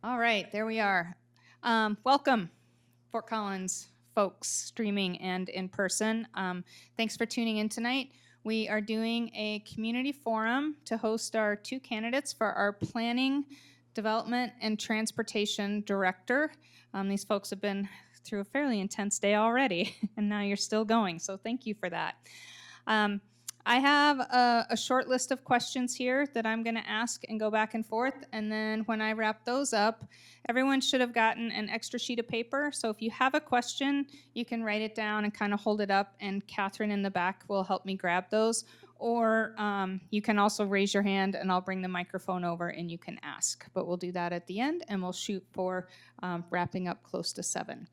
All right, there we are. Welcome, Fort Collins folks, streaming and in person. Thanks for tuning in tonight. We are doing a community forum to host our two candidates for our Planning, Development, and Transportation Director. These folks have been through a fairly intense day already, and now you're still going, so thank you for that. I have a short list of questions here that I'm going to ask and go back and forth. And then when I wrap those up, everyone should have gotten an extra sheet of paper. So if you have a question, you can write it down and kind of hold it up, and Catherine in the back will help me grab those. Or you can also raise your hand and I'll bring the microphone over and you can ask. But we'll do that at the end, and we'll shoot for wrapping up close to 7.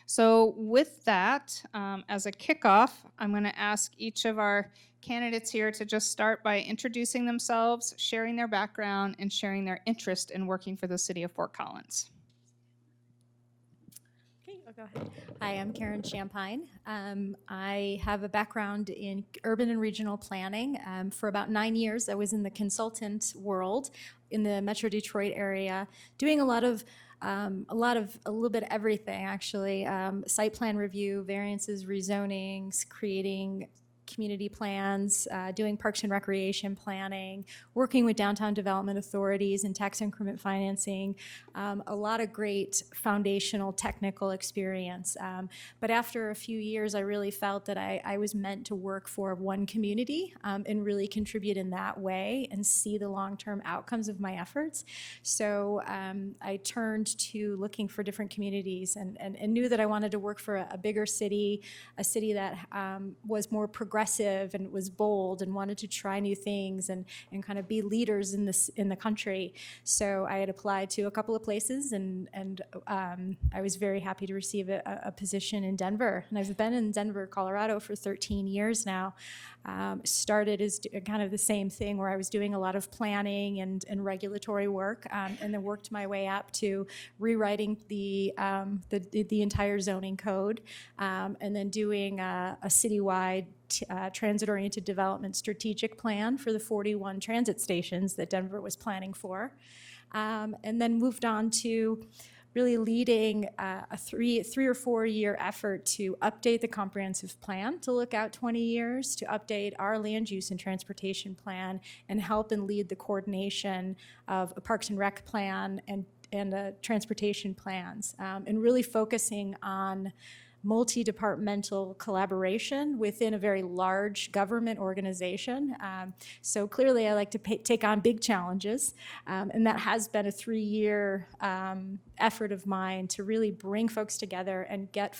So with that, as a kickoff, I'm going to ask each of our candidates here to just start by introducing themselves, sharing their background, and sharing their interest in working for the city of Fort Collins. Okay, I'll go ahead. Hi, I'm Karen Champagne. I have a background in urban and regional planning. For about 9 years, I was in the consultant world in the Metro Detroit area, doing a little bit of everything actually. Site plan review, variances, rezonings, creating community plans, doing parks and recreation planning, working with downtown development authorities and tax increment financing, a lot of great foundational technical experience. But after a few years, I really felt that I was meant to work for one community and really contribute in that way and see the long-term outcomes of my efforts. So I turned to looking for different communities and knew that I wanted to work for a bigger city, a city that was more progressive and was bold and wanted to try new things and kind of be leaders in the country. So I had applied to a couple of places and I was very happy to receive a position in Denver. And I've been in Denver, Colorado for 13 years now. Started as kind of the same thing where I was doing a lot of planning and regulatory work, and then worked my way up to rewriting the entire zoning code, and then doing a citywide transit-oriented development strategic plan for the 41 transit stations that Denver was planning for, and then moved on to really leading a three or 4 year effort to update the comprehensive plan to look out 20 years, to update our land use and transportation plan, and help and lead the coordination of a Parks and Rec plan and transportation plans, and really focusing on multi-departmental collaboration within a very large government organization. So clearly I like to take on big challenges, and that has been a 3-year effort of mine to really bring folks together and get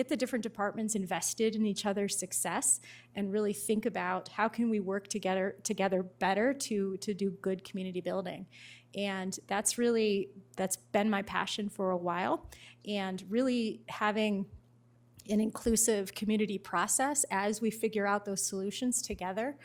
the different departments invested in each other's success and really think about how can we work together better to do good community building. And that's been my passion for a while, and really having an inclusive community process as we figure out those solutions together.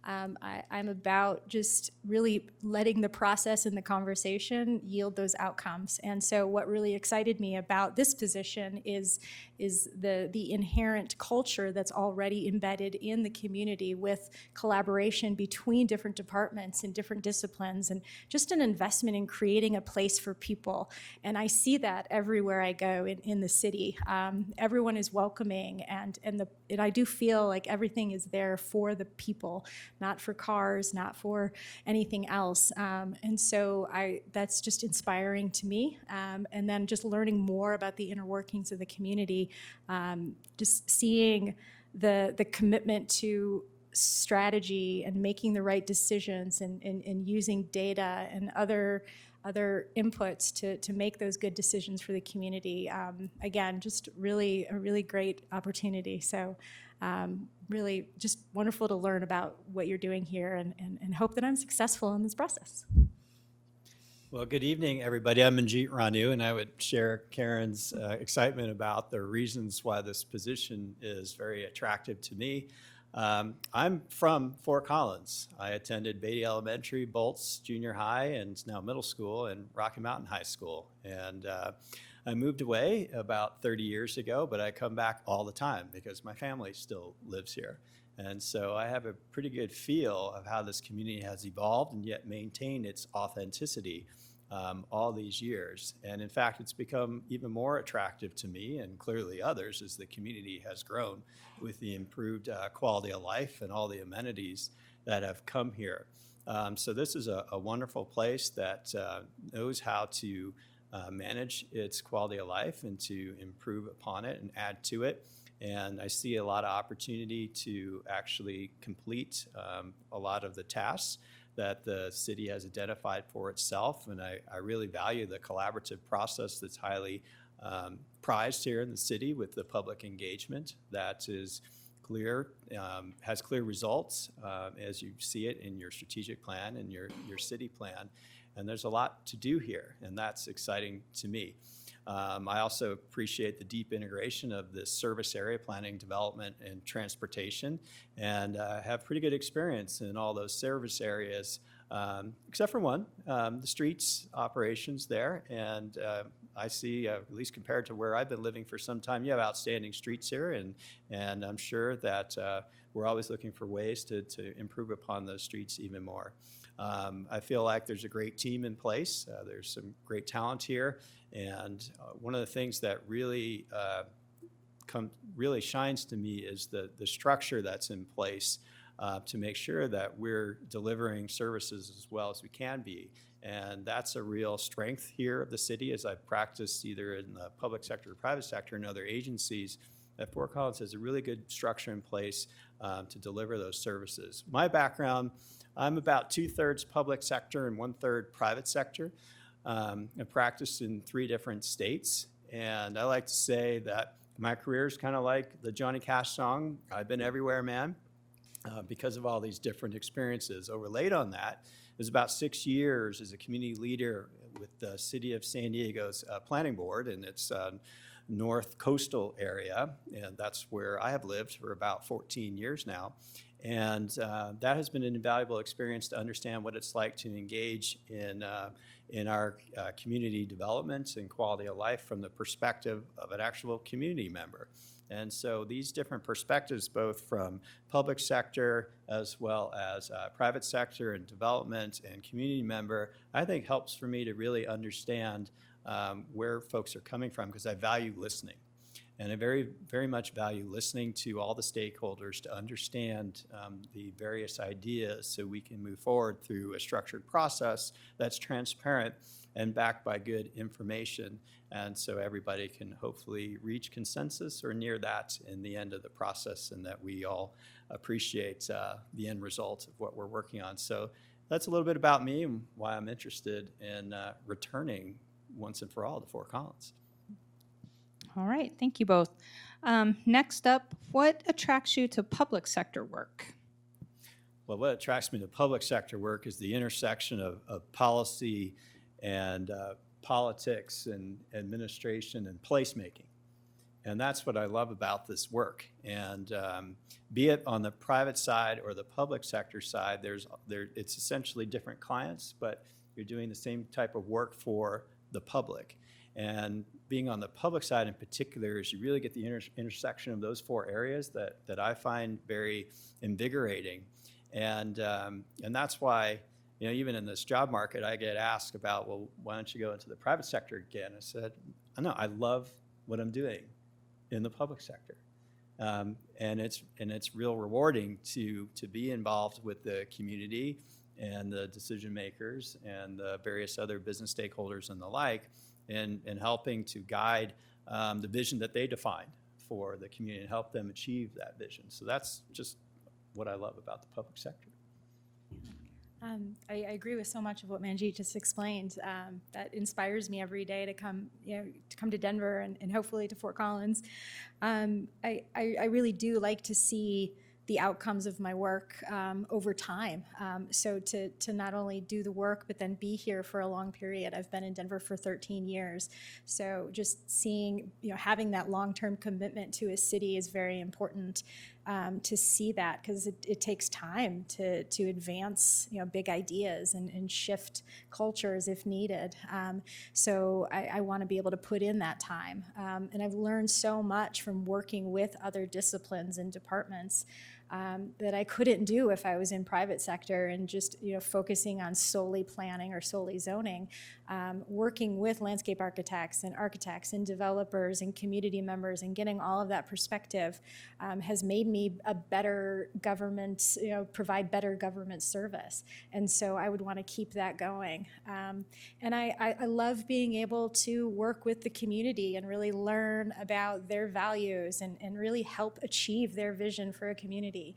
I'm about just really letting the process and the conversation yield those outcomes. And so what really excited me about this position is the inherent culture that's already embedded in the community with collaboration between different departments and different disciplines, and just an investment in creating a place for people. And I see that everywhere I go in the city. Everyone is welcoming, and I do feel like everything is there for the people, not for cars, not for anything else. And so that's just inspiring to me. And then just learning more about the inner workings of the community, just seeing the commitment to strategy and making the right decisions and using data and other inputs to make those good decisions for the community. Again, just a really great opportunity. So really just wonderful to learn about what you're doing here, and hope that I'm successful in this process. Well, good evening, everybody. I'm Manjeet Ranu, and I would share Karen's excitement about the reasons why this position is very attractive to me. I'm from Fort Collins. I attended Beatty Elementary, Bolts Junior High, and now middle school, and Rocky Mountain High School. And I moved away about 30 years ago, but I come back all the time because my family still lives here. And so I have a pretty good feel of how this community has evolved and yet maintained its authenticity all these years. And in fact, it's become even more attractive to me and clearly others as the community has grown with the improved quality of life and all the amenities that have come here. So this is a wonderful place that knows how to manage its quality of life and to improve upon it and add to it. And I see a lot of opportunity to actually complete a lot of the tasks that the city has identified for itself. And I really value the collaborative process that's highly prized here in the city with the public engagement that is clear, has clear results as you see it in your strategic plan and your city plan. And there's a lot to do here, and that's exciting to me. I also appreciate the deep integration of this service area planning, development, and transportation, and have pretty good experience in all those service areas, except for one, the streets operations there. And I see, at least compared to where I've been living for some time, you have outstanding streets here, and I'm sure that we're always looking for ways to improve upon those streets even more. I feel like there's a great team in place. There's some great talent here. And one of the things that really shines to me is the structure that's in place to make sure that we're delivering services as well as we can be. And that's a real strength here of the city as I've practiced either in the public sector or private sector and other agencies, that Fort Collins has a really good structure in place to deliver those services. My background, I'm about 2/3 public sector and 1/3 private sector. I practiced in 3 different states, and I like to say that my career is kind of like the Johnny Cash song, I've been everywhere, man, because of all these different experiences. Overlaid on that is about 6 years as a community leader with the City of San Diego's Planning Board, and its north coastal area, and that's where I have lived for about 14 years now. And that has been an invaluable experience to understand what it's like to engage in our community development and quality of life from the perspective of an actual community member. And so these different perspectives, both from public sector as well as private sector and development and community member, I think helps for me to really understand where folks are coming from, because I value listening. And I very, very much value listening to all the stakeholders to understand the various ideas so we can move forward through a structured process that's transparent and backed by good information. And so everybody can hopefully reach consensus or near that in the end of the process, and that we all appreciate the end result of what we're working on. So that's a little bit about me and why I'm interested in returning once and for all to Fort Collins. All right, thank you both. Next up, what attracts you to public sector work? Well, what attracts me to public sector work is the intersection of policy and politics and administration and placemaking. And that's what I love about this work. And be it on the private side or the public sector side, it's essentially different clients, but you're doing the same type of work for the public. And being on the public side in particular is you really get the intersection of those 4 areas that I find very invigorating. And that's why, even in this job market, I get asked about, well, why don't you go into the private sector again? I said, no, I love what I'm doing in the public sector. And it's real rewarding to be involved with the community and the decision makers and the various other business stakeholders and the like, and helping to guide the vision that they defined for the community and help them achieve that vision. So that's just what I love about the public sector. I agree with so much of what Manjeet just explained. That inspires me every day to come to Denver and hopefully to Fort Collins. I really do like to see the outcomes of my work over time. So to not only do the work, but then be here for a long period. I've been in Denver for 13 years. So just seeing, having that long-term commitment to a city is very important to see that, because it takes time to advance, big ideas and shift cultures if needed. So I want to be able to put in that time. And I've learned so much from working with other disciplines and departments. that I couldn't do if I was in private sector and just focusing on solely planning or solely zoning. Working with landscape architects and developers and community members and getting all of that perspective has made me a better government, provide better government service. And so I would want to keep that going. And I love being able to work with the community and really learn about their values and really help achieve their vision for a community.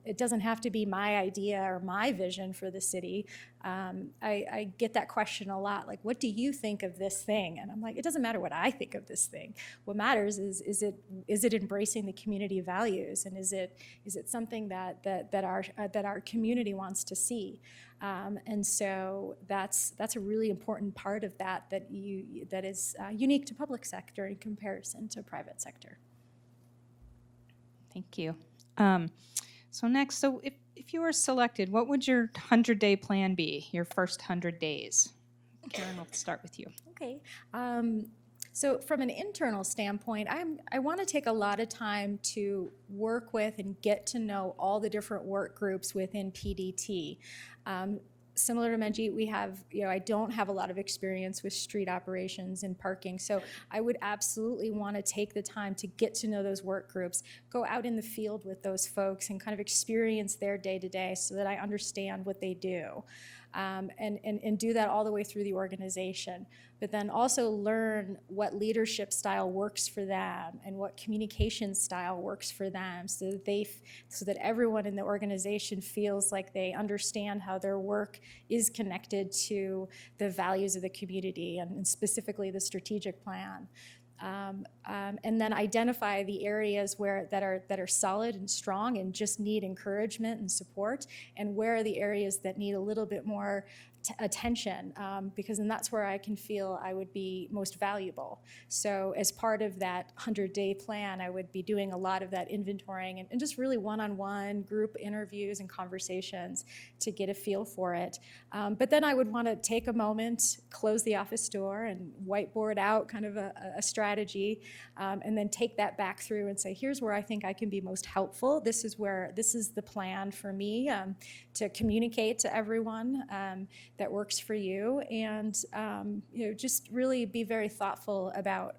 It doesn't have to be my idea or my vision for the city. I get that question a lot, like, what do you think of this thing? And I'm like, it doesn't matter what I think of this thing. What matters is it embracing the community values, and is it something that our community wants to see? And so that's a really important part of that is unique to public sector in comparison to private sector. Thank you. So next, if you were selected, what would your 100-day plan be, your first 100 days? Karen, we'll start with you. Okay. So from an internal standpoint, I want to take a lot of time to work with and get to know all the different work groups within PDT. Similar to Manjeet, we have, I don't have a lot of experience with street operations and parking, so I would absolutely want to take the time to get to know those work groups, go out in the field with those folks and kind of experience their day-to-day so that I understand what they do. And do that all the way through the organization, but then also learn what leadership style works for them and what communication style works for them, so that everyone in the organization feels like they understand how their work is connected to the values of the community and specifically the strategic plan. And then identify the areas that are solid and strong and just need encouragement and support, and where are the areas that need a little bit more attention, because then that's where I can feel I would be most valuable. So as part of that 100-day plan, I would be doing a lot of that inventorying and just really one-on-one group interviews and conversations to get a feel for it. But then I would want to take a moment, close the office door and whiteboard out kind of a strategy, and then take that back through and say, here's where I think I can be most helpful. This is the plan for me to communicate to everyone that works for you, and just really be very thoughtful about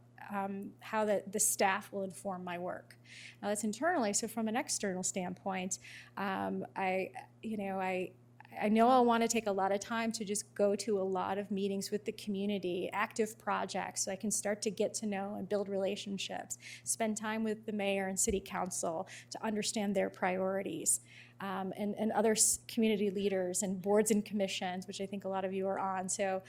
how the staff will inform my work. Now that's internally. So from an external standpoint, I know I'll want to take a lot of time to just go to a lot of meetings with the community, active projects, so I can start to get to know and build relationships, spend time with the mayor and city council to understand their priorities, and other community leaders and boards and commissions, which I think a lot of you are on. So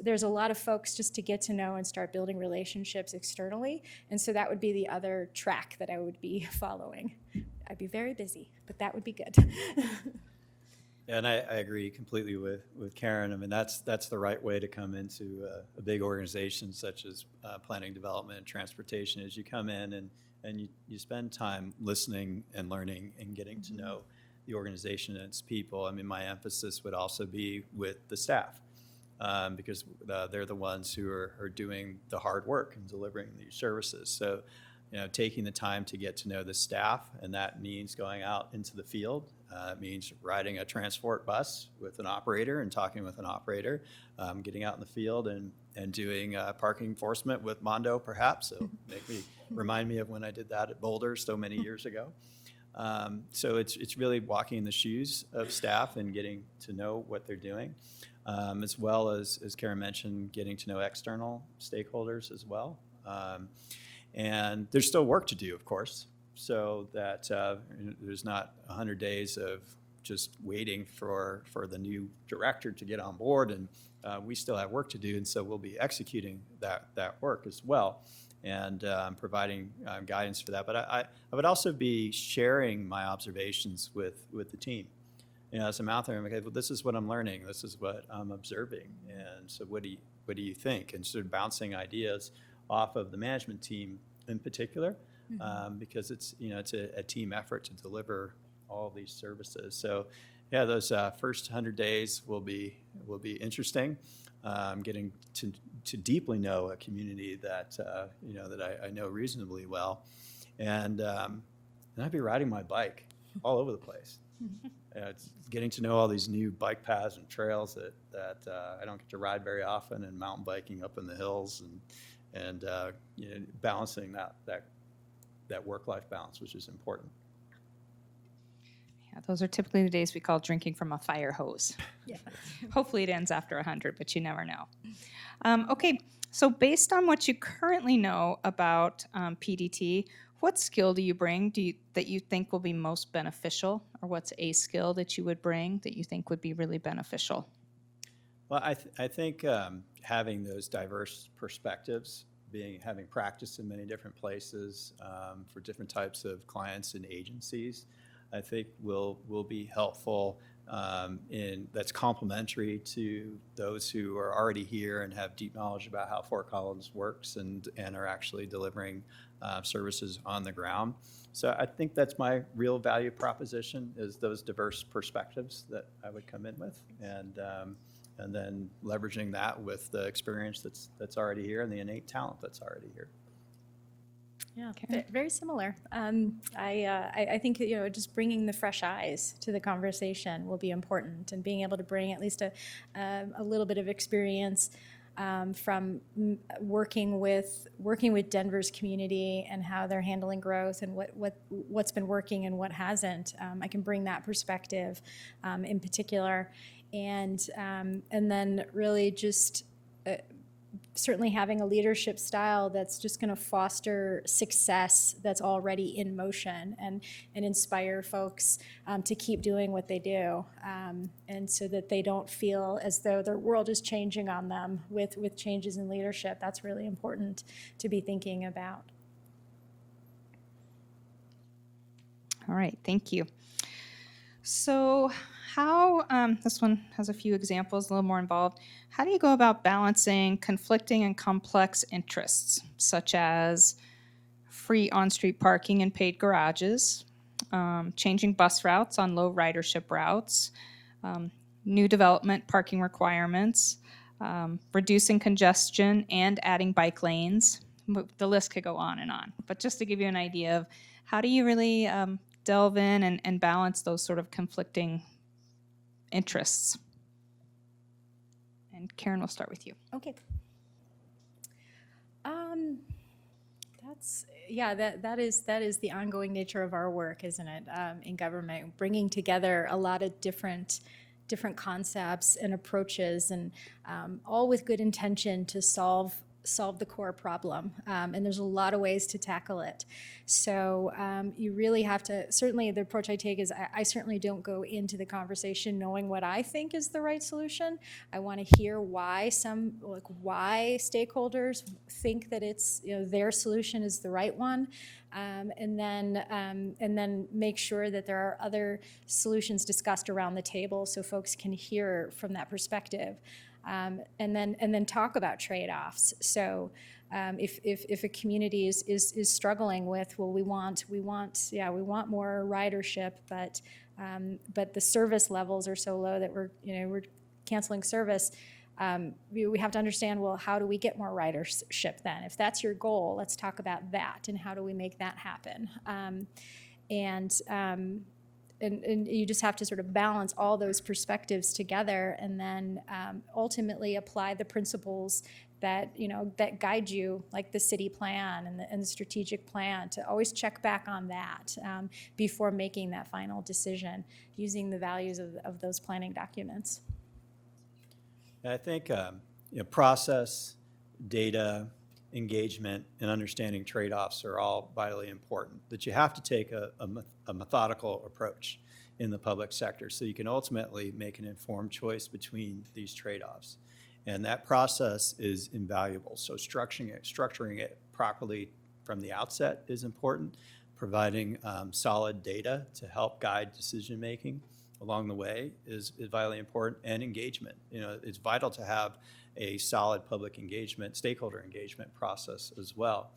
there's a lot of folks just to get to know and start building relationships externally. And so that would be the other track that I would be following. I'd be very busy, but that would be good. Yeah, and I agree completely with Karen. I mean, that's the right way to come into a big organization such as planning, development, and transportation, is you come in and you spend time listening and learning and getting to know the organization and its people. I mean, my emphasis would also be with the staff, because they're the ones who are doing the hard work and delivering these services. So, taking the time to get to know the staff, and that means going out into the field. It means riding a transport bus with an operator and talking with an operator, getting out in the field and doing parking enforcement with Mondo, perhaps. So remind me of when I did that at Boulder so many years ago. So it's really walking in the shoes of staff and getting to know what they're doing, as well as Karen mentioned, getting to know external stakeholders as well. And there's still work to do, of course, so that there's not 100 days of just waiting for the new director to get on board, and we still have work to do, and so we'll be executing that work as well, and providing guidance for that. But I would also be sharing my observations with the team. As I'm out there, I'm like, well, this is what I'm learning, this is what I'm observing, and so what do you think? And sort of bouncing ideas off of the management team in particular, because it's a team effort to deliver all these services. So yeah, those first 100 days will be interesting. Getting to deeply know a community that that I know reasonably well, and and I'd be riding my bike all over the place. It's getting to know all these new bike paths and trails that I don't get to ride very often, and mountain biking up in the hills, and balancing that work-life balance, which is important. Yeah, those are typically the days we call drinking from a fire hose. Yeah. Hopefully it ends after 100, but you never know. Okay, so based on what you currently know about PDT, what skill do you bring that you think will be most beneficial, or what's a skill that you would bring that you think would be really beneficial? Well, I think having those diverse perspectives, having practiced in many different places for different types of clients and agencies, I think will be helpful that's complementary to those who are already here and have deep knowledge about how Fort Collins works and are actually delivering services on the ground. So I think that's my real value proposition, is those diverse perspectives that I would come in with, and then leveraging that with the experience that's already here and the innate talent that's already here. Yeah, Okay. very similar. I think just bringing the fresh eyes to the conversation will be important, and being able to bring at least a little bit of experience from working with Denver's community and how they're handling growth and what's been working and what hasn't. I can bring that perspective in particular, and then really just. Certainly having a leadership style that's just going to foster success that's already in motion, and inspire folks to keep doing what they do, and so that they don't feel as though their world is changing on them with changes in leadership. That's really important to be thinking about. All right, thank you. So how, this one has a few examples, a little more involved. How do you go about balancing conflicting and complex interests, such as free on-street parking and paid garages, changing bus routes on low ridership routes, new development parking requirements, reducing congestion and adding bike lanes? The list could go on and on. But just to give you an idea of how do you really delve in and balance those sort of conflicting interests? And Karen, we'll start with you. Okay. That is the ongoing nature of our work, isn't it? In government, bringing together a lot of different concepts and approaches, and all with good intention to solve the core problem. And there's a lot of ways to tackle it. So you really have to, certainly the approach I take is I certainly don't go into the conversation knowing what I think is the right solution. I want to hear why why stakeholders think that it's, their solution is the right one. And then make sure that there are other solutions discussed around the table so folks can hear from that perspective. And then talk about trade-offs. So if a community is struggling with, well, we want more ridership, but the service levels are so low that we're canceling service. We have to understand, well, how do we get more ridership then? If that's your goal, let's talk about that and how do we make that happen. And you just have to sort of balance all those perspectives together, and then ultimately apply the principles that that guide you, like the city plan and the strategic plan, to always check back on that before making that final decision, using the values of those planning documents. I think process, data, engagement, and understanding trade-offs are all vitally important, that you have to take a methodical approach in the public sector so you can ultimately make an informed choice between these trade-offs. And that process is invaluable. So structuring it properly from the outset is important. Providing solid data to help guide decision-making along the way is vitally important, and engagement. It's vital to have a solid public engagement, stakeholder engagement process as well,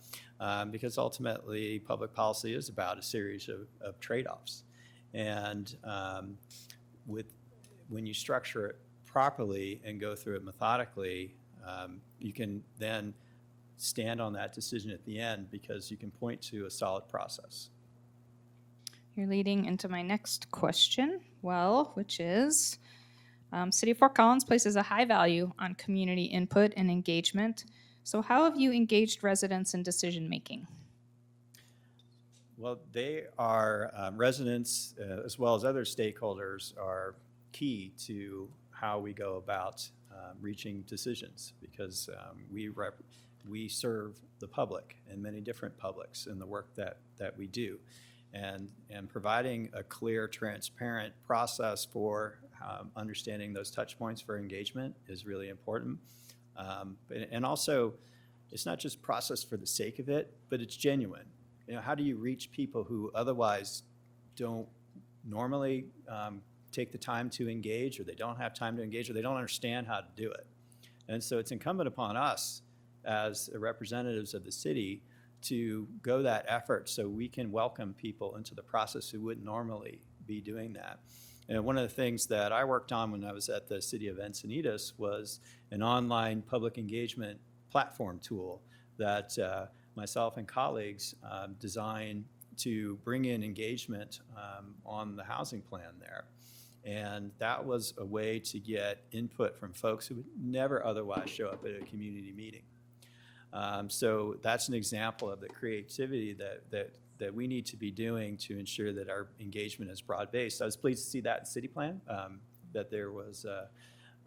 because ultimately public policy is about a series of trade-offs. And when you structure it properly and go through it methodically, you can then stand on that decision at the end because you can point to a solid process. You're leading into my next question, which is City of Fort Collins places a high value on community input and engagement. So, how have you engaged residents in decision making? Well, they are residents as well as other stakeholders are key to how we go about reaching decisions because we serve the public and many different publics in the work that we do. And providing a clear, transparent process for understanding those touch points for engagement is really important. And also, it's not just process for the sake of it, but it's genuine. You know, how do you reach people who otherwise don't normally take the time to engage, or they don't have time to engage, or they don't understand how to do it? And so it's incumbent upon us as representatives of the city to go that effort so we can welcome people into the process who wouldn't normally be doing that. And one of the things that I worked on when I was at the city of Encinitas was an online public engagement platform tool that myself and colleagues designed to bring in engagement on the housing plan there. And that was a way to get input from folks who would never otherwise show up at a community meeting. So that's an example of the creativity that we need to be doing to ensure that our engagement is broad-based. I was pleased to see that in City Plan, that there was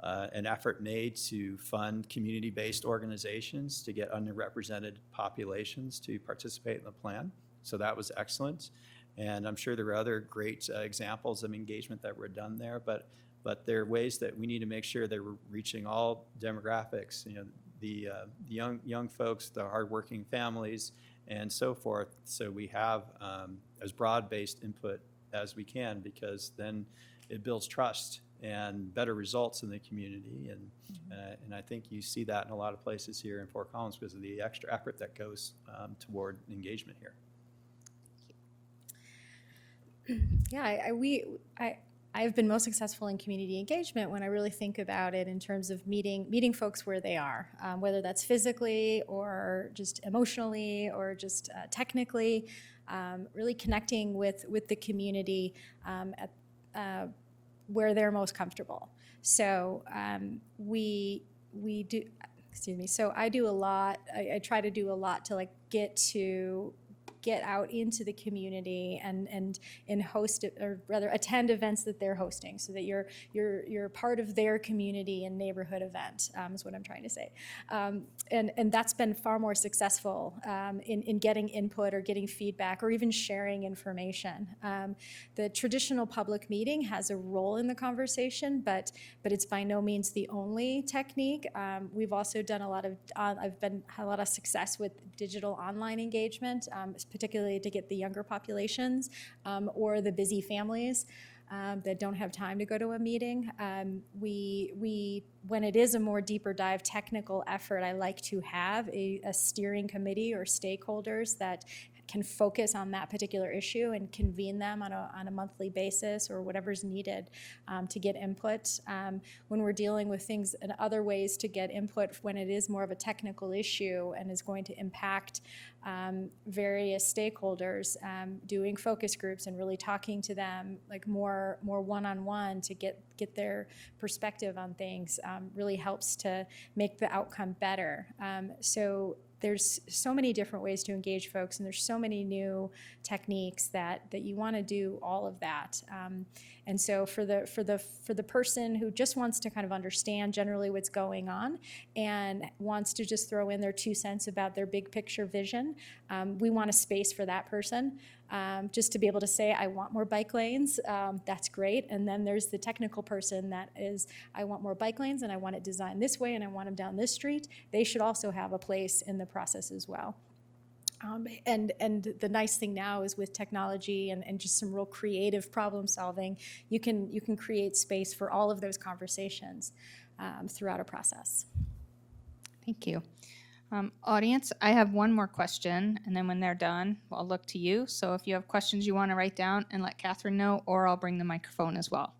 an effort made to fund community-based organizations to get underrepresented populations to participate in the plan. So that was excellent. And I'm sure there are other great examples of engagement that were done there, but there are ways that we need to make sure that we're reaching all demographics, you know, the young folks, the hardworking families, and so forth. So we have as broad-based input as we can, because then it builds trust and better results in the community. And I think you see that in a lot of places here in Fort Collins because of the extra effort that goes toward engagement here. Yeah, I've been most successful in community engagement when I really think about it in terms of meeting folks where they are, whether that's physically or just emotionally or just technically, really connecting with the community at where they're most comfortable. So we do, excuse me. So I do a lot. I try to do a lot to like get out into the community and host or rather attend events that they're hosting, so that you're part of their community and neighborhood event, is what I'm trying to say. And that's been far more successful in getting input or getting feedback or even sharing information. The traditional public meeting has a role in the conversation, but it's by no means the only technique. We've also done had a lot of success with digital online engagement, particularly to get the younger populations or the busy families that don't have time to go to a meeting. When it is a more deeper dive technical effort, I like to have a steering committee or stakeholders that can focus on that particular issue and convene them on a monthly basis or whatever's needed to get input. When we're dealing with things and other ways to get input when it is more of a technical issue and is going to impact various stakeholders, doing focus groups and really talking to them like more one-on-one to get their perspective on things really helps to make the outcome better. So there's so many different ways to engage folks, and there's so many new techniques that you want to do all of that. And so for the person who just wants to kind of understand generally what's going on and wants to just throw in their 2 cents about their big picture vision, we want a space for that person. Just to be able to say, I want more bike lanes, that's great. And then there's the technical person that is, I want more bike lanes and I want it designed this way and I want them down this street. They should also have a place in the process as well. And the nice thing now is with technology and just some real creative problem solving, you can create space for all of those conversations throughout a process. Thank you. Audience, I have one more question, and then when they're done, I'll look to you. So if you have questions you want to write down and let Catherine know, or I'll bring the microphone as well.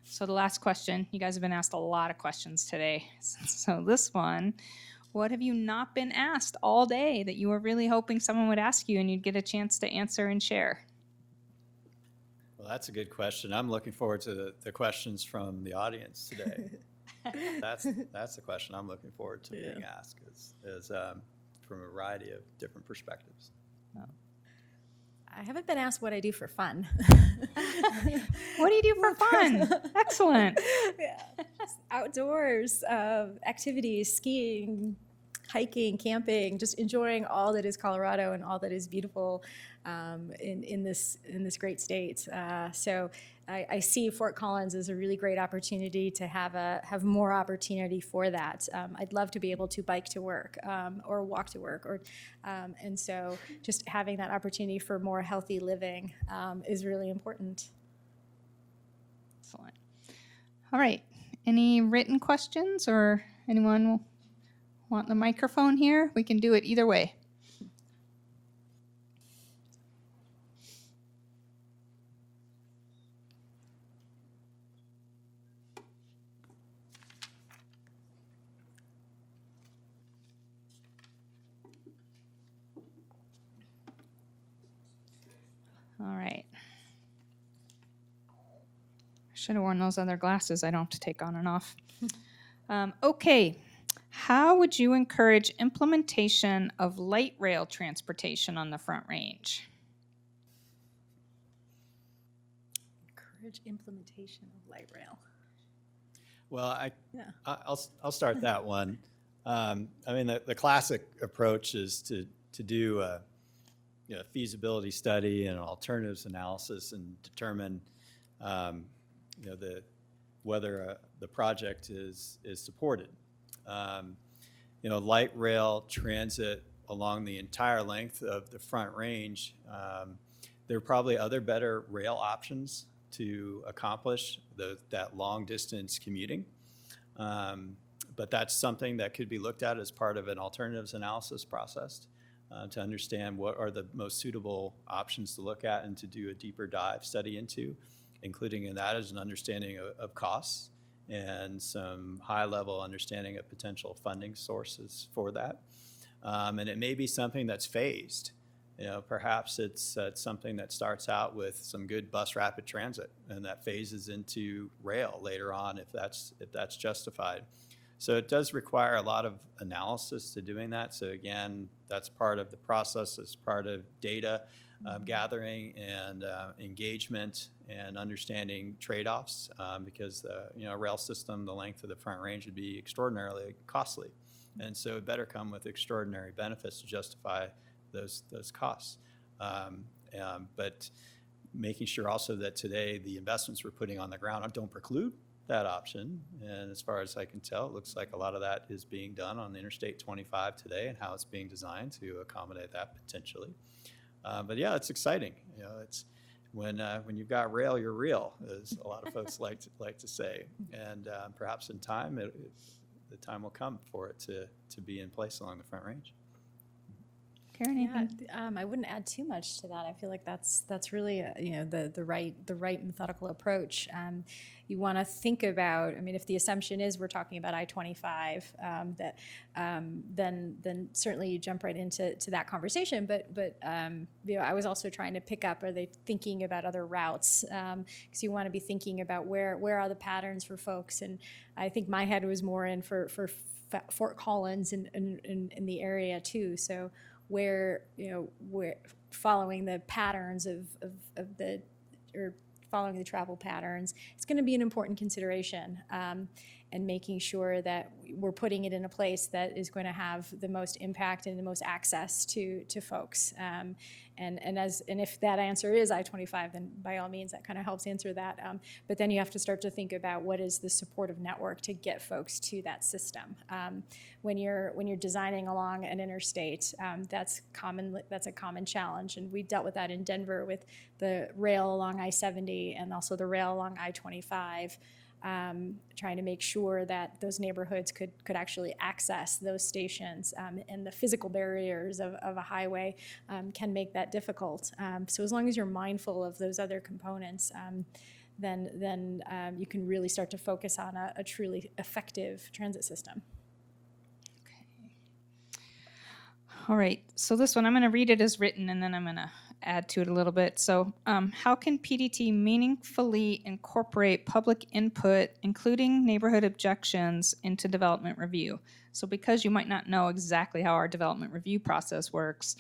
So the last question, you guys have been asked a lot of questions today. So this one, what have you not been asked all day that you were really hoping someone would ask you and you'd get a chance to answer and share? Well, that's a good question. I'm looking forward to the questions from the audience today. That's the question I'm looking forward to being asked is from a variety of different perspectives. I haven't been asked what I do for fun. What do you do for fun? Excellent. Yeah. Just outdoors, activities, skiing, hiking, camping, just enjoying all that is Colorado and all that is beautiful in this great state. So I see Fort Collins as a really great opportunity to have more opportunity for that. I'd love to be able to bike to work or walk to work, and so just having that opportunity for more healthy living is really important. Excellent. All right. Any written questions or anyone want the microphone here? We can do it either way. All right. Should have worn those other glasses I don't have to take on and off. Okay. How would you encourage implementation of light rail transportation on the Front Range? Encourage implementation of light rail. Well, I'll start that one. I mean, the classic approach is to do a feasibility study and an alternatives analysis and determine whether the project is supported. Light rail transit along the entire length of the Front Range. There are probably other better rail options to accomplish that long distance commuting. But that's something that could be looked at as part of an alternatives analysis process to understand what are the most suitable options to look at and to do a deeper dive study into, including in that is an understanding of costs and some high-level understanding of potential funding sources for that. And it may be something that's phased. Perhaps it's something that starts out with some good bus rapid transit and that phases into rail later on if that's justified. So it does require a lot of analysis to doing that. So again, that's part of the process. It's part of data gathering and engagement and understanding trade-offs because the rail system, the length of the Front Range would be extraordinarily costly. And so it better come with extraordinary benefits to justify those costs. But making sure also that today the investments we're putting on the ground don't preclude that option. And as far as I can tell, it looks like a lot of that is being done on Interstate 25 today and how it's being designed to accommodate that potentially. But yeah, it's exciting. It's when you've got rail, you're real, as a lot of folks like to say. And perhaps in time, the time will come for it to be in place along the Front Range. Karen, anything? Yeah, I wouldn't add too much to that. I feel like that's really the right methodical approach. You want to think about. I mean, if the assumption is we're talking about I-25, then certainly you jump right into that conversation. But I was also trying to pick up: are they thinking about other routes? Because you want to be thinking about where are the patterns for folks. And I think my head was more in for Fort Collins in the area too. So where following the patterns of the or following the travel patterns, it's going to be an important consideration, and making sure that we're putting it in a place that is going to have the most impact and the most access to folks. And if that answer is I-25, then by all means that kind of helps answer that. But then you have to start to think about what is the supportive network to get folks to that system. When you're designing along an interstate, that's a common challenge, and we dealt with that in Denver with the rail along I-70 and also the rail along I-25. Trying to make sure that those neighborhoods could actually access those stations, and the physical barriers of a highway can make that difficult. So as long as you're mindful of those other components, then you can really start to focus on a truly effective transit system. Okay. All right. So this one, I'm going to read it as written, and then I'm going to add to it a little bit. So, how can PDT meaningfully incorporate public input, including neighborhood objections, into development review? So, because you might not know exactly how our development review process works,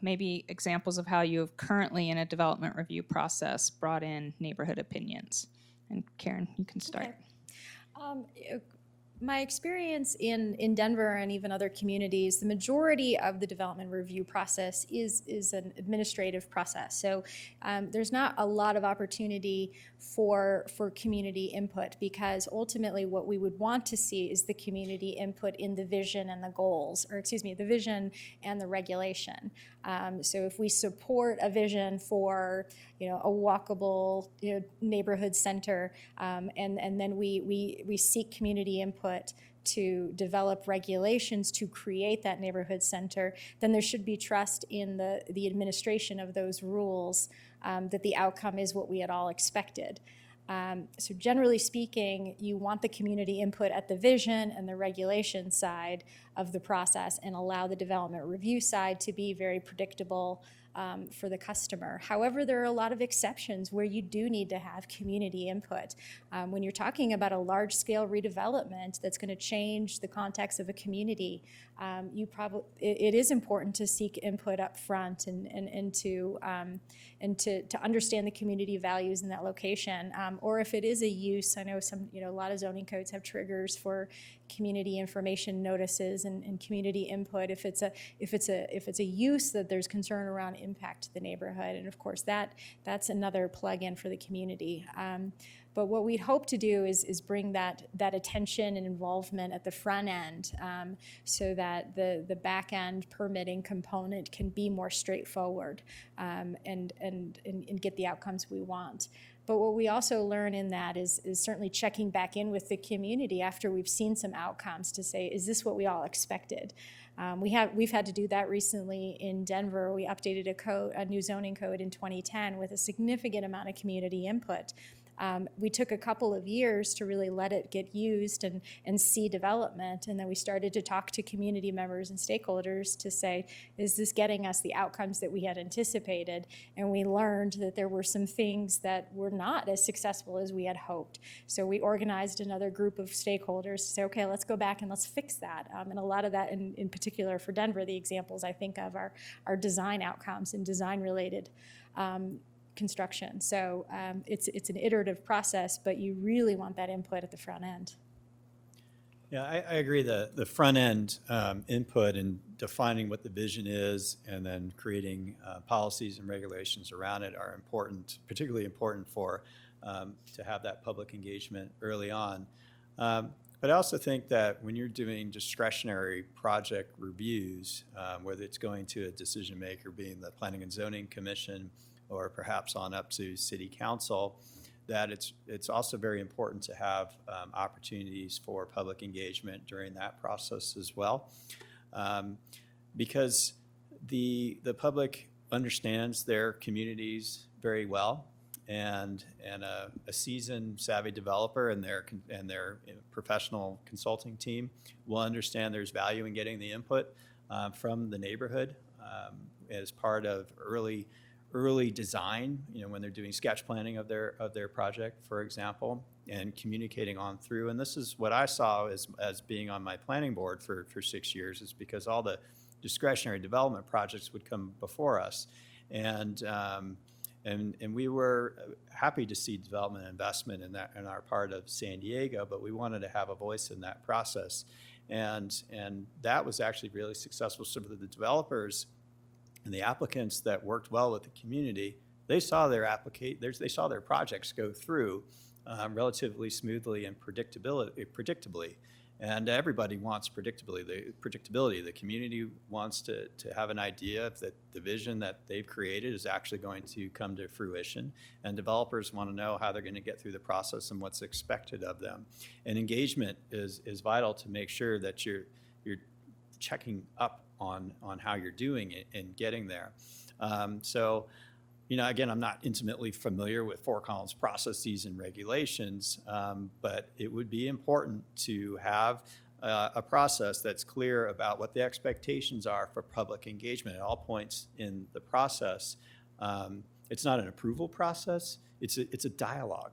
maybe examples of how you have currently in a development review process brought in neighborhood opinions. And Karen, you can start. Okay. My experience in Denver and even other communities, the majority of the development review process is an administrative process. So there's not a lot of opportunity for community input, because ultimately what we would want to see is the community input in the vision and the goals, or excuse me, the vision and the regulation. So if we support a vision for a walkable neighborhood center, and then we seek community input to develop regulations to create that neighborhood center, then there should be trust in the administration of those rules, that the outcome is what we had all expected. So generally speaking, you want the community input at the vision and the regulation side of the process, and allow the development review side to be very predictable for the customer. However, there are a lot of exceptions where you do need to have community input. When you're talking about a large-scale redevelopment that's going to change the context of a community, it is important to seek input up front and to understand the community values in that location. Or if it is a use, I know a lot of zoning codes have triggers for community information notices and community input if it's a use that there's concern around impact to the neighborhood, and of course that's another plug-in for the community. But what we'd hope to do is bring that attention and involvement at the front end, so that the back end permitting component can be more straightforward, and get the outcomes we want. But what we also learn in that is certainly checking back in with the community after we've seen some outcomes to say, is this what we all expected? We've had to do that recently in Denver. We updated a new zoning code in 2010 with a significant amount of community input. We took a couple of years to really let it get used and see development, and then we started to talk to community members and stakeholders to say, is this getting us the outcomes that we had anticipated? And we learned that there were some things that were not as successful as we had hoped. So we organized another group of stakeholders to say, okay, let's go back and let's fix that. And a lot of that, in particular for Denver, the examples I think of are design outcomes and design-related construction. So it's an iterative process, but you really want that input at the front end. Yeah, I agree. The front end input in defining what the vision is and then creating policies and regulations around it are important, particularly important for to have that public engagement early on. But I also think that when you're doing discretionary project reviews, whether it's going to a decision maker being the Planning and Zoning Commission or perhaps on up to City Council, that it's also very important to have opportunities for public engagement during that process as well, because the public understands their communities very well, and a seasoned, savvy developer and their professional consulting team will understand there's value in getting the input from the neighborhood as part of early design, when they're doing sketch planning of their project, for example, and communicating on through. And this is what I saw as being on my planning board for 6 years, is because all the discretionary development projects would come before us. And we were happy to see development investment in our part of San Diego, but we wanted to have a voice in that process. And that was actually really successful. So for the developers and the applicants that worked well with the community, they saw their projects go through relatively smoothly and predictably. And everybody wants predictability. The community wants to have an idea that the vision that they've created is actually going to come to fruition. And developers want to know how they're going to get through the process and what's expected of them. And engagement is vital to make sure that you're checking up on how you're doing it and getting there. So, again, I'm not intimately familiar with Fort Collins processes and regulations, but it would be important to have a process that's clear about what the expectations are for public engagement at all points in the process, It's not an approval process. It's a dialogue.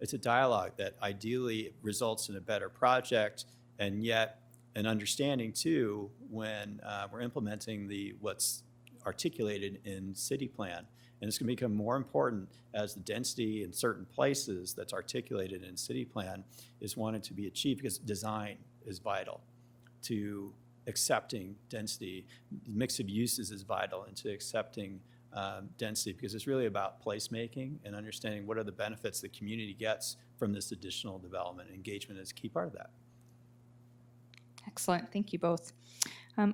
It's a dialogue that ideally results in a better project, and yet an understanding too when we're implementing what's articulated in city plan. And it's going to become more important as the density in certain places that's articulated in city plan is wanted to be achieved, because design is vital to accepting density. The mix of uses is vital into accepting density, because it's really about placemaking and understanding what are the benefits the community gets from this additional development. Engagement is a key part of that. Excellent. Thank you both.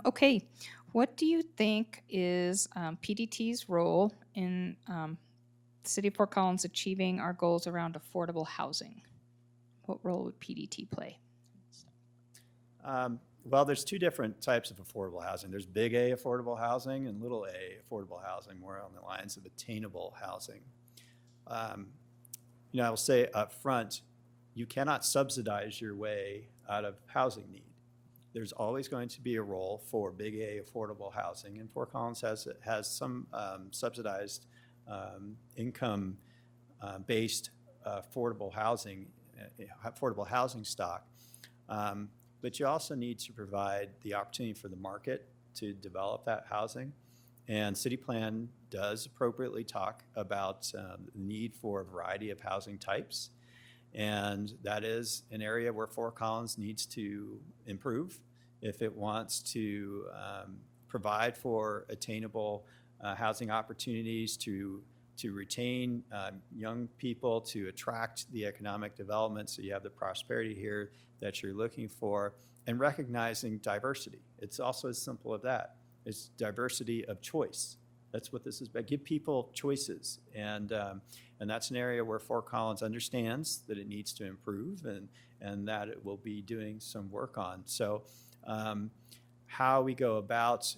Okay, what do you think is PDT's role in the City of Fort Collins achieving our goals around affordable housing? What role would PDT play? Well, there's two different types of affordable housing. There's big A affordable housing and little a affordable housing, more on the lines of attainable housing. I will say up front, you cannot subsidize your way out of housing need. There's always going to be a role for big A affordable housing, and Fort Collins has some subsidized income based affordable housing stock. But you also need to provide the opportunity for the market to develop that housing. And City Plan does appropriately talk about the need for a variety of housing types. And that is an area where Fort Collins needs to improve if it wants to provide for attainable housing opportunities, to retain young people, to attract the economic development so you have the prosperity here that you're looking for, and recognizing diversity. It's also as simple as that. It's diversity of choice. That's what this is about. Give people choices, and that's an area where Fort Collins understands that it needs to improve, and that it will be doing some work on. So how we go about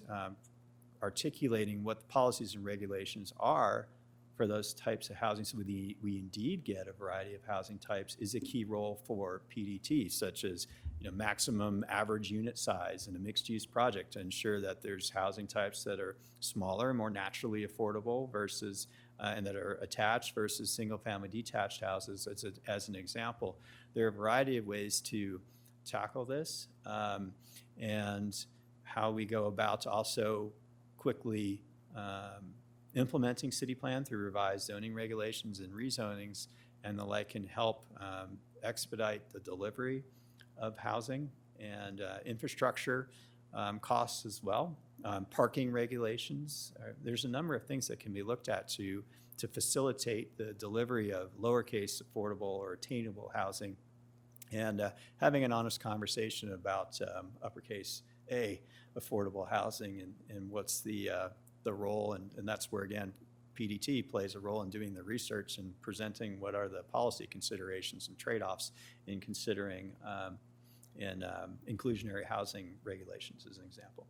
articulating what the policies and regulations are for those types of housing, so we indeed get a variety of housing types, is a key role for PDT, such as maximum average unit size in a mixed-use project to ensure that there's housing types that are smaller, more naturally affordable versus and that are attached versus single-family detached houses. As an example, there are a variety of ways to tackle this, and how we go about also quickly implementing city plan through revised zoning regulations and rezonings and the like can help expedite the delivery of housing and infrastructure costs as well. Parking regulations. There's a number of things that can be looked at to facilitate the delivery of lowercase affordable or attainable housing, and having an honest conversation about uppercase A affordable housing and what's the role, and that's where, again, PDT plays a role in doing the research and presenting what are the policy considerations and trade-offs in considering inclusionary housing regulations, as an example.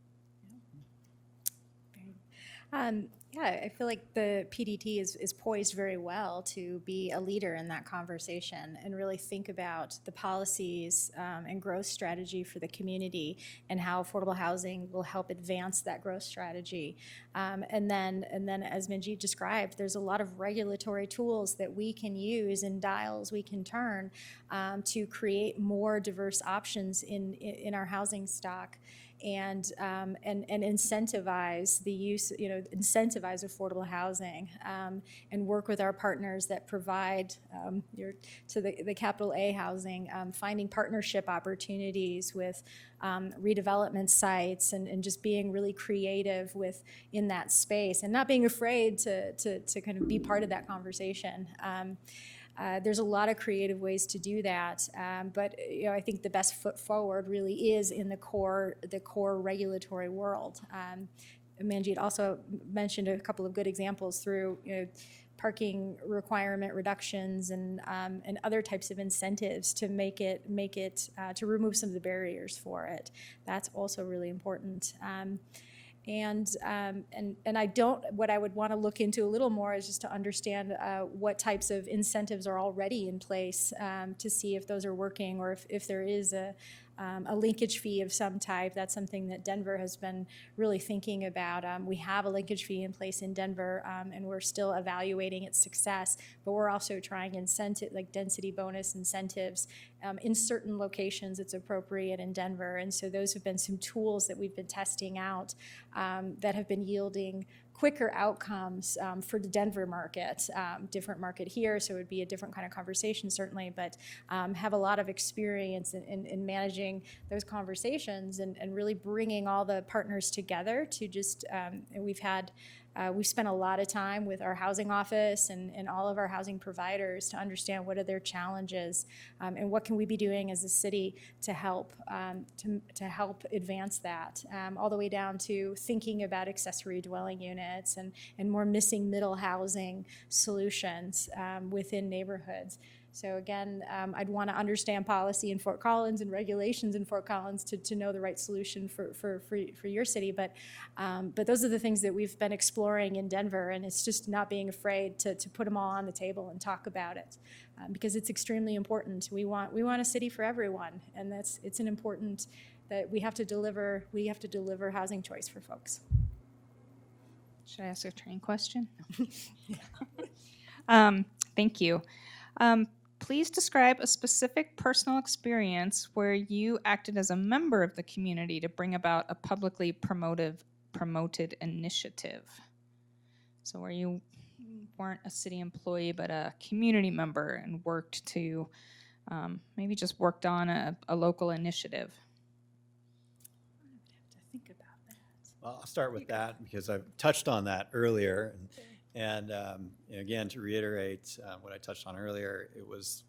Yeah, I feel like the PDT is poised very well to be a leader in that conversation and really think about the policies and growth strategy for the community and how affordable housing will help advance that growth strategy. And then, as Manjeet described, there's a lot of regulatory tools that we can use and dials we can turn to create more diverse options in our housing stock. And incentivize the use, incentivize affordable housing, and work with our partners that provide to the capital A housing, finding partnership opportunities with redevelopment sites, and just being really creative in that space, and not being afraid to kind of be part of that conversation. There's a lot of creative ways to do that, but I think the best foot forward really is in the core regulatory world. Manjeet also mentioned a couple of good examples through parking requirement reductions and other types of incentives to make it to remove some of the barriers for it. That's also really important. And what I would want to look into a little more is just to understand what types of incentives are already in place to see if those are working, or if there is a linkage fee of some type. That's something that Denver has been really thinking about. We have a linkage fee in place in Denver, and we're still evaluating its success, but we're also trying incentive, like density bonus incentives in certain locations it's appropriate in Denver. And so those have been some tools that we've been testing out that have been yielding quicker outcomes for the Denver market. Different market here, so it would be a different kind of conversation certainly, but have a lot of experience in managing those conversations and really bringing all the partners together to just, we've spent a lot of time with our housing office and all of our housing providers to understand what are their challenges and what can we be doing as a city to help advance that, all the way down to thinking about accessory dwelling units and more missing middle housing solutions within neighborhoods. So again, I'd want to understand policy in Fort Collins and regulations in Fort Collins to know the right solution for your city. But those are the things that we've been exploring in Denver, and it's just not being afraid to put them all on the table and talk about it, because it's extremely important. We want a city for everyone, and it's an important that we have to deliver housing choice for folks. Should I ask a train question? Thank you. Please describe a specific personal experience where you acted as a member of the community to bring about a publicly promoted initiative. So where you weren't a city employee, but a community member and worked to, maybe just worked on a local initiative. Well, I'll start with that because I've touched on that earlier. And again, to reiterate what I touched on earlier, it was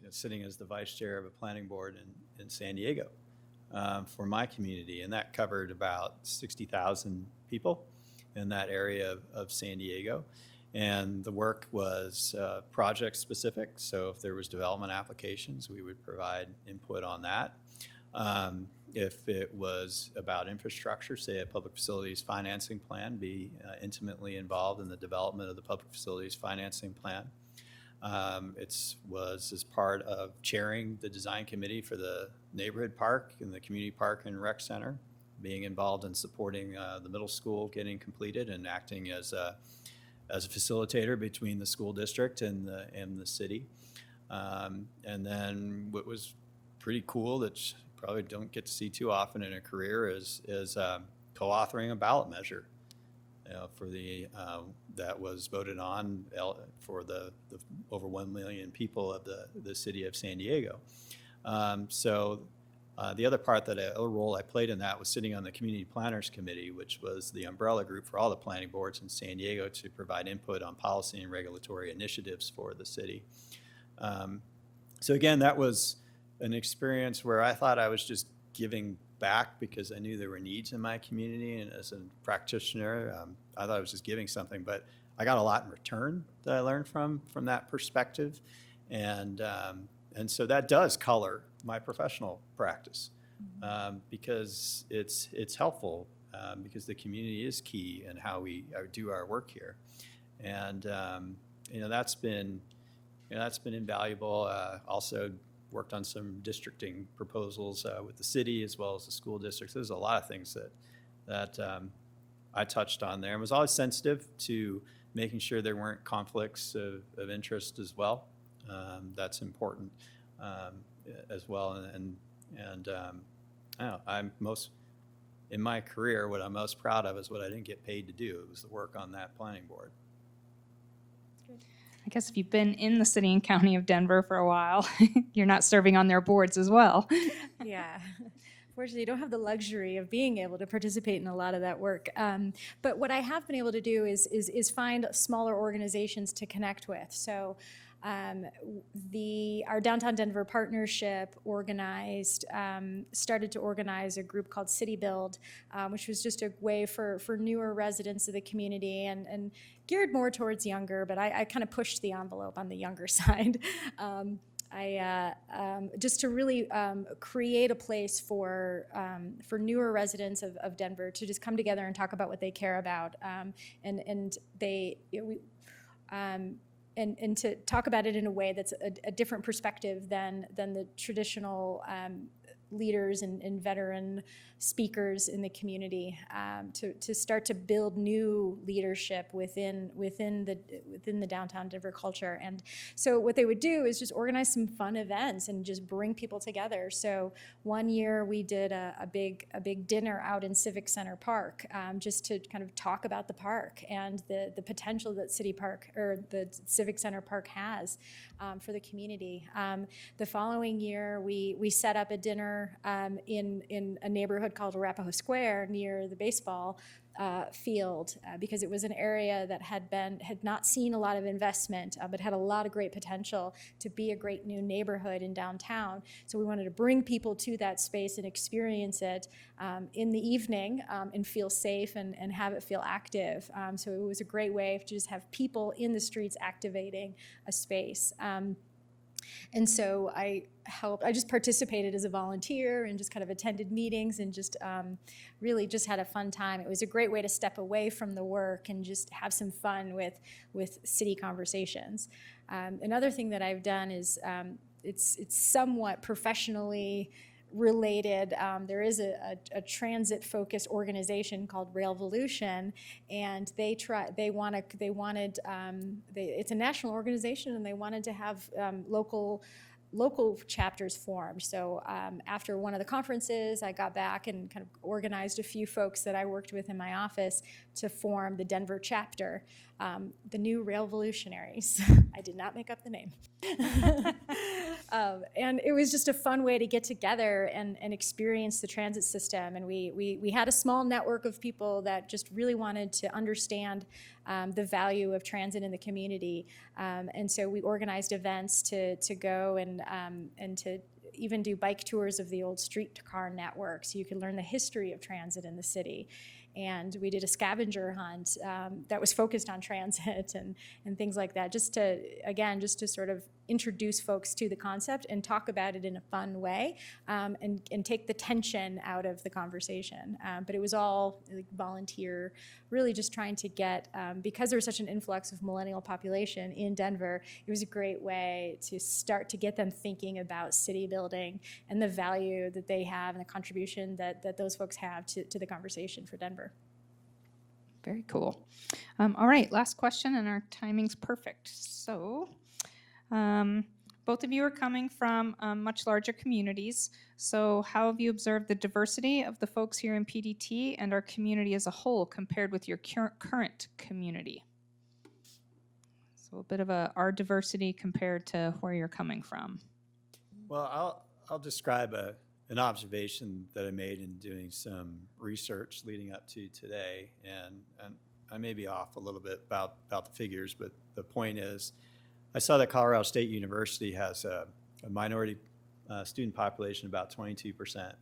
sitting as the vice chair of a planning board in San Diego for my community. And that covered about 60,000 people in that area of San Diego. And the work was project specific. So if there was development applications, we would provide input on that. If it was about infrastructure, say a public facilities financing plan, be intimately involved in the development of the public facilities financing plan. It was as part of chairing the design committee for the neighborhood park and the community park and rec center, being involved in supporting the middle school getting completed and acting as a facilitator between the school district and the city. And then what was pretty cool that probably don't get to see too often in a career is co-authoring a ballot measure for the that was voted on for the over 1 million people of the city of San Diego. So the other role I played in that was sitting on the Community Planners Committee, which was the umbrella group for all the planning boards in San Diego to provide input on policy and regulatory initiatives for the city. So again, that was an experience where I thought I was just giving back because I knew there were needs in my community, and as a practitioner, I thought I was just giving something, but I got a lot in return that I learned from that perspective, and so that does color my professional practice because it's helpful because the community is key in how we do our work here, and that's been invaluable. Also worked on some districting proposals with the city as well as the school districts. There's a lot of things that I touched on there, and was always sensitive to making sure there weren't conflicts of interest as well. That's important as well. And I'm in my career, what I'm most proud of is what I didn't get paid to do. It was the work on that planning board. I guess if you've been in the city and county of Denver for a while, you're not serving on their boards as well. Yeah. Fortunately, you don't have the luxury of being able to participate in a lot of that work. But what I have been able to do is find smaller organizations to connect with. So our Downtown Denver Partnership started to organize a group called City Build, which was just a way for newer residents of the community and geared more towards younger, but I kind of pushed the envelope on the younger side. Just to really create a place for newer residents of Denver to just come together and talk about what they care about, and to talk about it in a way that's a different perspective than the traditional leaders and veteran speakers in the community to start to build new leadership within the downtown Denver culture. And so what they would do is just organize some fun events and just bring people together. So one year we did a big dinner out in Civic Center Park, just to kind of talk about the park and the potential that City Park or the Civic Center Park has for the community. The following year we set up a dinner in a neighborhood called Arapahoe Square near the baseball field because it was an area that had not seen a lot of investment, but had a lot of great potential to be a great new neighborhood in downtown. So we wanted to bring people to that space and experience it in the evening and feel safe and have it feel active. So it was a great way to just have people in the streets activating a space. And so I just participated as a volunteer and just kind of attended meetings and just really just had a fun time. It was a great way to step away from the work and just have some fun with city conversations. Another thing that I've done is it's somewhat professionally related. There is a transit-focused organization called Railvolution, and it's a national organization, and they wanted to have local chapters formed. So after one of the conferences, I got back and kind of organized a few folks that I worked with in my office to form the Denver chapter, the New Railvolutionaries. I did not make up the name. And it was just a fun way to get together and experience the transit system. And we had a small network of people that just really wanted to understand the value of transit in the community. And so we organized events to go and to even do bike tours of the old streetcar network so you could learn the history of transit in the city. And we did a scavenger hunt that was focused on transit and things like that, just to sort of introduce folks to the concept and talk about it in a fun way and take the tension out of the conversation. But it was all like volunteer, really just trying to get, because there was such an influx of millennial population in Denver, it was a great way to start to get them thinking about city building and the value that they have and the contribution that those folks have to the conversation for Denver. Very cool. All right, last question, and our timing's perfect. So both of you are coming from much larger communities. So how have you observed the diversity of the folks here in PDT and our community as a whole compared with your current community? So a bit of our diversity compared to where you're coming from. Well, I'll describe an observation that I made in doing some research leading up to today, and I may be off a little bit about the figures, but the point is, I saw that Colorado State University has a minority student population of about 22%,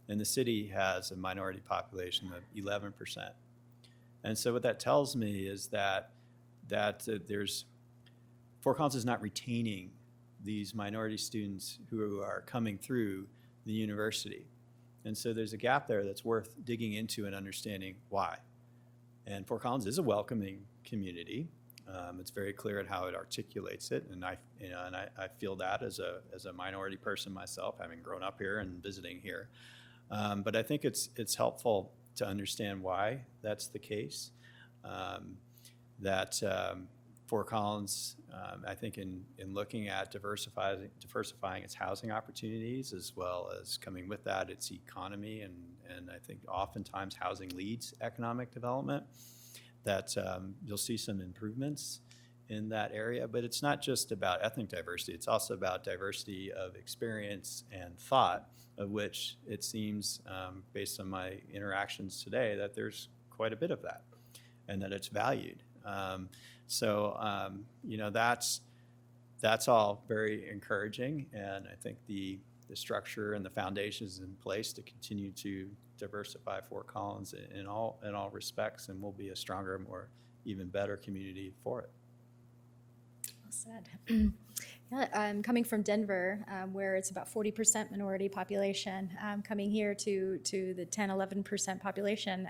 and the city has a minority population of 11%. And so what that tells me is that Fort Collins is not retaining these minority students who are coming through the university. And so there's a gap there that's worth digging into and understanding why. And Fort Collins is a welcoming community. It's very clear in how it articulates it, and I feel that as a minority person myself, having grown up here and visiting here. But I think it's helpful to understand why that's the case. Fort Collins, I think in looking at diversifying its housing opportunities, as well as coming with that its economy, and I think oftentimes housing leads economic development, that you'll see some improvements in that area. But it's not just about ethnic diversity, it's also about diversity of experience and thought, of which it seems, based on my interactions today, that there's quite a bit of that, and that it's valued. That's all very encouraging, and I think the structure and the foundation is in place to continue to diversify Fort Collins in all respects, and we'll be a stronger, more even better community for it. Well said. Yeah, I'm coming from Denver, where it's about 40% minority population. Coming here to the 10-11% population,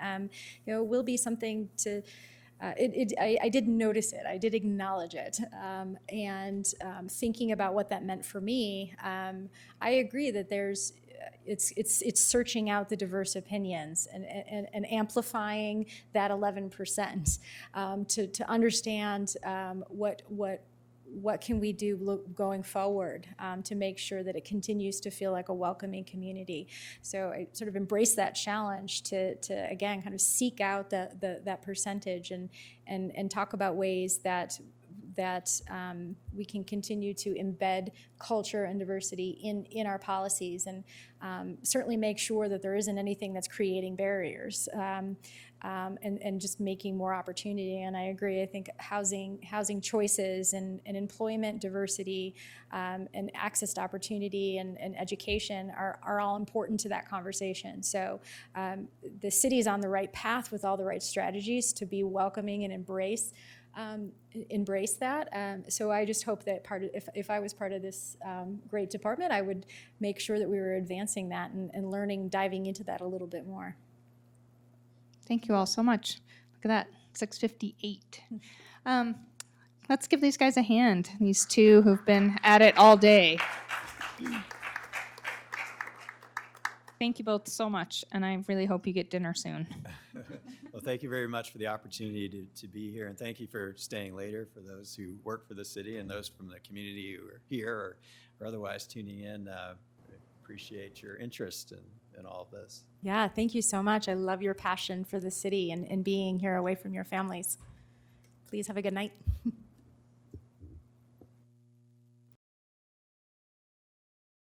will be something to I did notice it. I did acknowledge it. Thinking about what that meant for me, I agree that it's searching out the diverse opinions and amplifying that 11% to understand what can we do going forward to make sure that it continues to feel like a welcoming community. So I sort of embrace that challenge to again kind of seek out that percentage and talk about ways that we can continue to embed culture and diversity in our policies, and certainly make sure that there isn't anything that's creating barriers, and just making more opportunity. And I agree. I think housing choices and employment diversity, and access to opportunity and education are all important to that conversation. So the city is on the right path with all the right strategies to be welcoming and embrace that. So I just hope that if I was part of this great department, I would make sure that we were advancing that and learning, diving into that a little bit more. Thank you all so much. Look at that, 6:58. Let's give these guys a hand, these two who've been at it all day. Thank you both so much, and I really hope you get dinner soon. Well, thank you very much for the opportunity to be here, and thank you for staying later for those who work for the city and those from the community who are here or otherwise tuning in. Appreciate your interest in all of this. Yeah, thank you so much. I love your passion for the city and being here away from your families. Please have a good night.